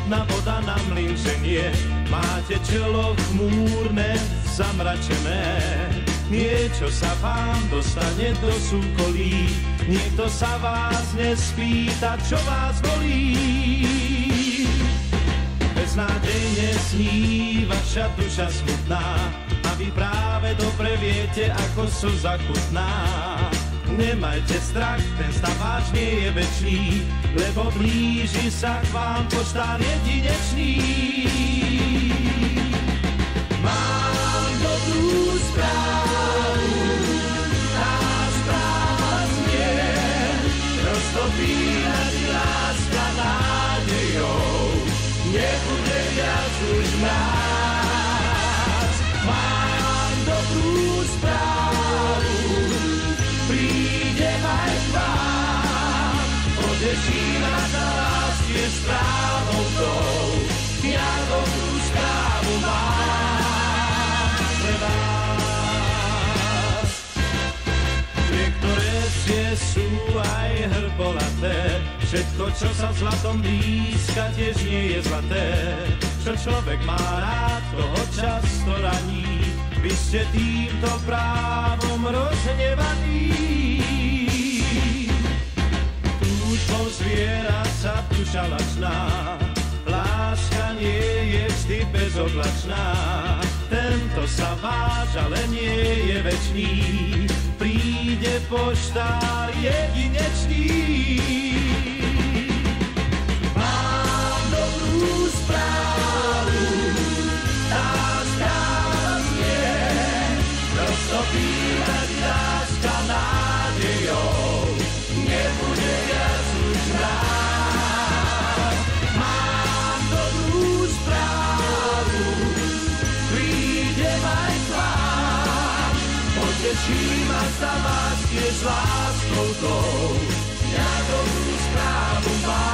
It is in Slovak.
Smutná voda na mlyn ženie, máte čelo chmúrne, zamračené. Niečo sa vám dostane do súkolí, nikto sa vás nespýta, čo vás bolí. Beznádejne sní vaša duša smutná, a vy práve dobre viete, ako slza chutná. Nemajte strach, ten stav váš nie je večný, lebo blíži sa k vám poštár jedinečný. Mám dobrú správu, tá správa znie, roztopí nás láska nádejou, nebude viac už mráz. Mám dobrú správu, prídem aj k vám, poteší nás a lásky je správou tou, ja dobrú správu mám pre vás. Niektoré stie sú aj hrbolaté, všetko, čo sa zlatom blízka, tiež nie je zlaté. Čo človek má rád, toho často raní, vy ste týmto právom rozhnevaní. Túžbou zviera sa duša lačná, láska nie je vždy bezoblačná. Tento sa váš, ale nie je večný, príde poštár jedinečný. Mám dobrú správu, tá správa znie, roztopí nás láska nádejou, nebude viac už mráz. Mám dobrú správu, prídem aj k vám, poteším a za vás tiež láskou tou, ja dobrú správu mám.